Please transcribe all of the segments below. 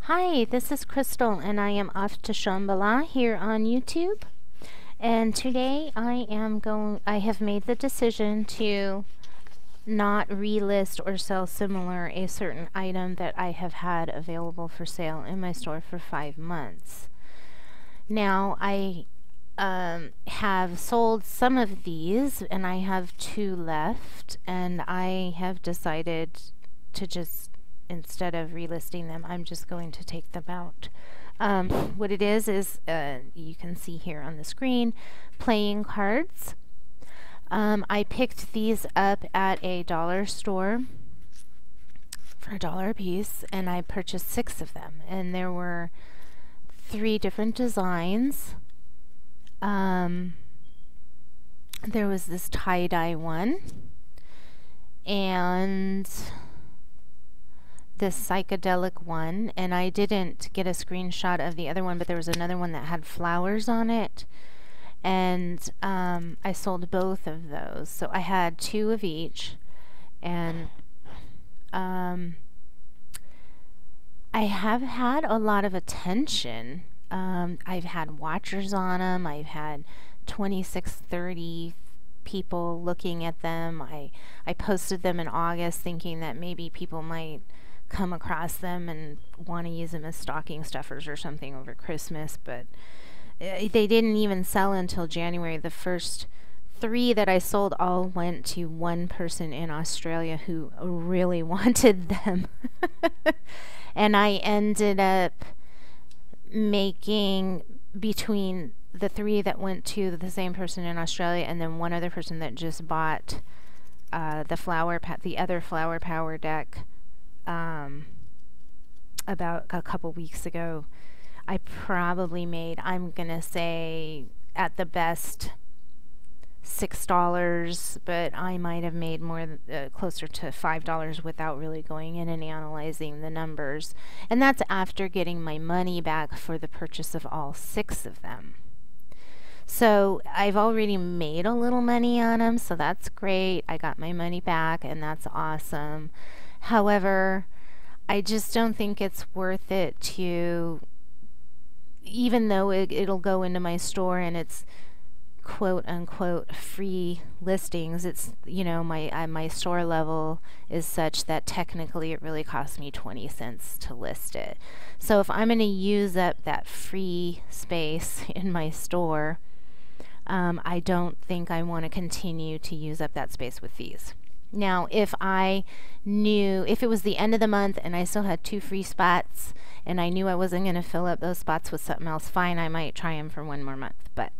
Hi, this is Crystal and I am off to Shambhala here on YouTube. And today I have made the decision to not relist or sell similar a certain item that I have had available for sale in my store for 5 months. Now I have sold some of these and I have 2 left, and I have decided to just, instead of relisting them, I'm just going to take them out. What it is you can see here on the screen, playing cards. I picked these up at a dollar store for $1 a piece, and I purchased 6 of them, and there were 3 different designs. There was this tie-dye one, and this psychedelic one, and I didn't get a screenshot of the other one, but there was another one that had flowers on it, and I sold both of those. So I had 2 of each, and I have had a lot of attention. I've had watchers on them. I've had 26, 30 people looking at them. I posted them in August thinking that maybe people might come across them and want to use them as stocking stuffers or something over Christmas, but they didn't even sell until January. The first 3 that I sold all went to one person in Australia who really wanted them. And I ended up making, between the 3 that went to the same person in Australia and then one other person that just bought the other flower power deck about a couple weeks ago, I probably made, I'm gonna say at the best $6, but I might have made more closer to $5 without really going in and analyzing the numbers, and that's after getting my money back for the purchase of all 6 of them. So I've already made a little money on them, so that's great. I got my money back, and that's awesome. However, I just don't think it's worth it to, even though it'll go into my store and it's quote unquote free listings, it's, you know, my store level is such that technically it really costs me 20 cents to list it. So if I'm going to use up that free space in my store, I don't think I want to continue to use up that space with these. Now, if I knew, if it was the end of the month and I still had 2 free spots and I knew I wasn't going to fill up those spots with something else, fine, I might try them for 1 more month. But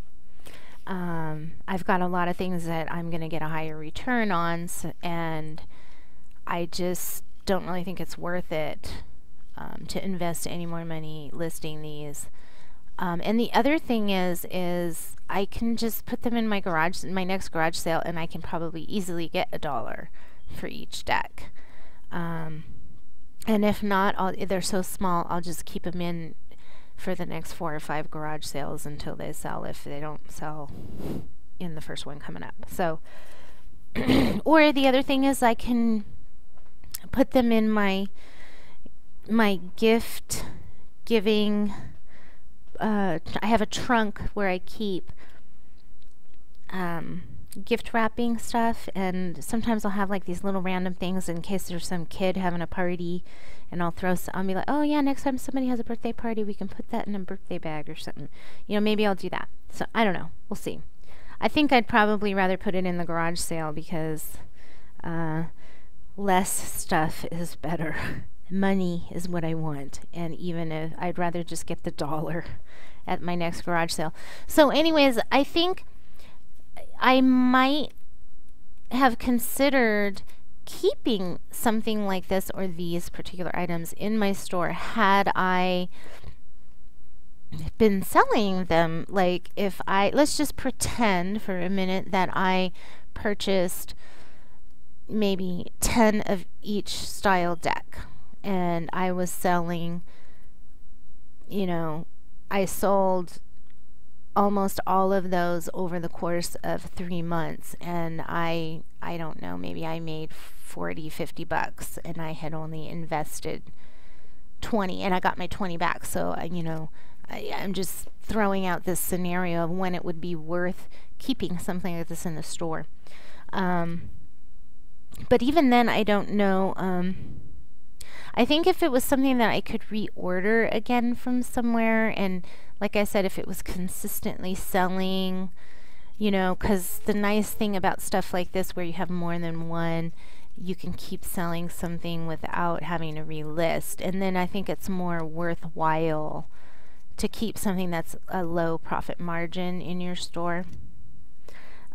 I've got a lot of things that I'm going to get a higher return on, and I just don't really think it's worth it to invest any more money listing these. And the other thing is I can just put them in my garage, in my next garage sale, and I can probably easily get $1 for each deck. And if not, they're so small, I'll just keep them in for the next 4 or 5 garage sales until they sell, if they don't sell in the first one coming up. So, or the other thing is I can put them in my gift giving. I have a trunk where I keep gift wrapping stuff, and sometimes I'll have like these little random things in case there's some kid having a party, and I'll be like, oh yeah, next time somebody has a birthday party, we can put that in a birthday bag or something. You know, maybe I'll do that. So I don't know. We'll see. I think I'd probably rather put it in the garage sale because less stuff is better. Money is what I want, and even if I'd rather just get the $1 at my next garage sale. So anyways, I think I might have considered keeping something like this or these particular items in my store had I been selling them. Like, if let's just pretend for a minute that I purchased maybe 10 of each style deck, and I was selling, you know, I sold almost all of those over the course of 3 months, and I don't know, maybe I made $40, $50, and I had only invested 20 and I got my 20 back. So, I'm just throwing out this scenario of when it would be worth keeping something like this in the store. But even then, I don't know. I think if it was something that I could reorder again from somewhere, and like I said, if it was consistently selling, because the nice thing about stuff like this where you have more than one, you can keep selling something without having to relist. And then I think it's more worthwhile to keep something that's a low profit margin in your store.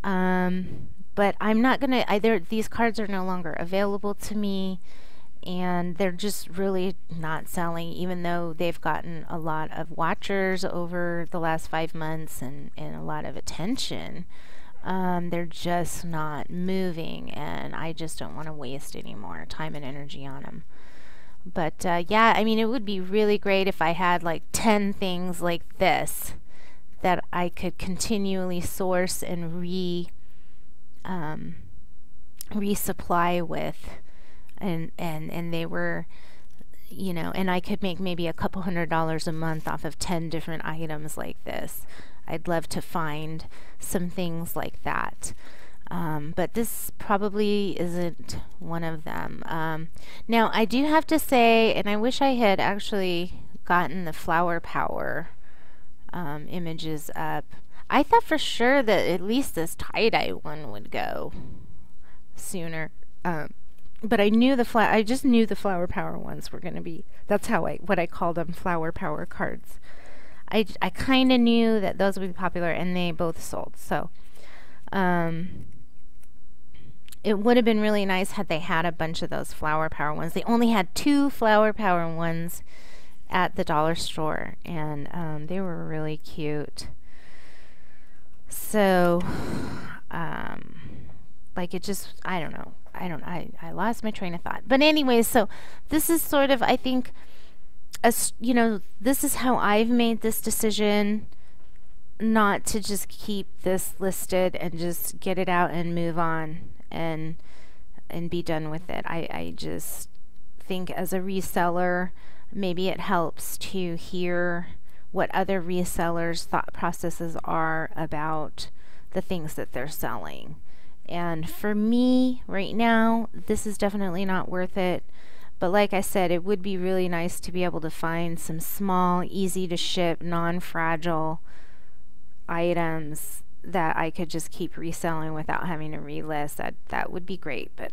But I'm not going to, these cards are no longer available to me, and they're just really not selling, even though they've gotten a lot of watchers over the last 5 months and a lot of attention. They're just not moving, and I just don't want to waste any more time and energy on them. But yeah, I mean, it would be really great if I had like 10 things like this that I could continually source and resupply with, and they were, and I could make maybe a couple $100s a month off of 10 different items like this. I'd love to find some things like that. But this probably isn't one of them. Now, I do have to say, and I wish I had actually gotten the Flower Power images up. I thought for sure that at least this tie-dye one would go sooner. But I knew I just knew the Flower Power ones were going to be, that's what I called them, Flower Power cards. I kind of knew that those would be popular, and they both sold. So, it would have been really nice had they had a bunch of those Flower Power ones. They only had 2 Flower Power ones at the dollar store, and they were really cute. So, like, it just, I don't know. I lost my train of thought. But anyways, so this is sort of, I think, this is how I've made this decision not to just keep this listed and just get it out and move on and be done with it. I just think as a reseller, maybe it helps to hear what other resellers' thought processes are about the things that they're selling. And for me, right now, this is definitely not worth it. But like I said, it would be really nice to be able to find some small, easy to ship, non-fragile items that I could just keep reselling without having to relist. That would be great. But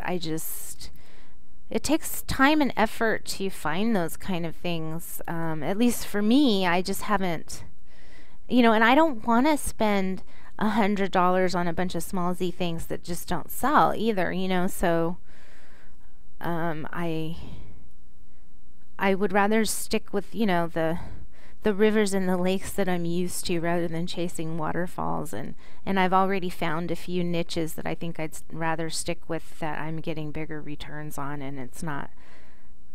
it takes time and effort to find those kind of things. At least for me, I just haven't, and I don't want to spend $100 on a bunch of small Z things that just don't sell either, so I would rather stick with, the rivers and the lakes that I'm used to rather than chasing waterfalls, and I've already found a few niches that I think I'd rather stick with, that I'm getting bigger returns on, and it's not,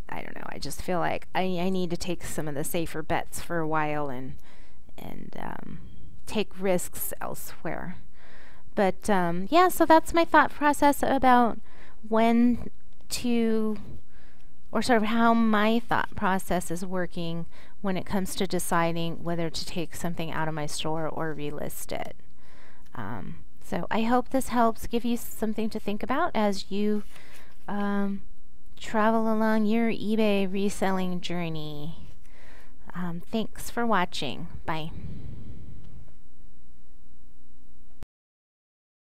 I don't know, I just feel like I need to take some of the safer bets for a while and take risks elsewhere. But yeah, so that's my thought process about when to, or sort of how my thought process is working when it comes to deciding whether to take something out of my store or relist it. So I hope this helps give you something to think about as you travel along your eBay reselling journey. Thanks for watching. Bye.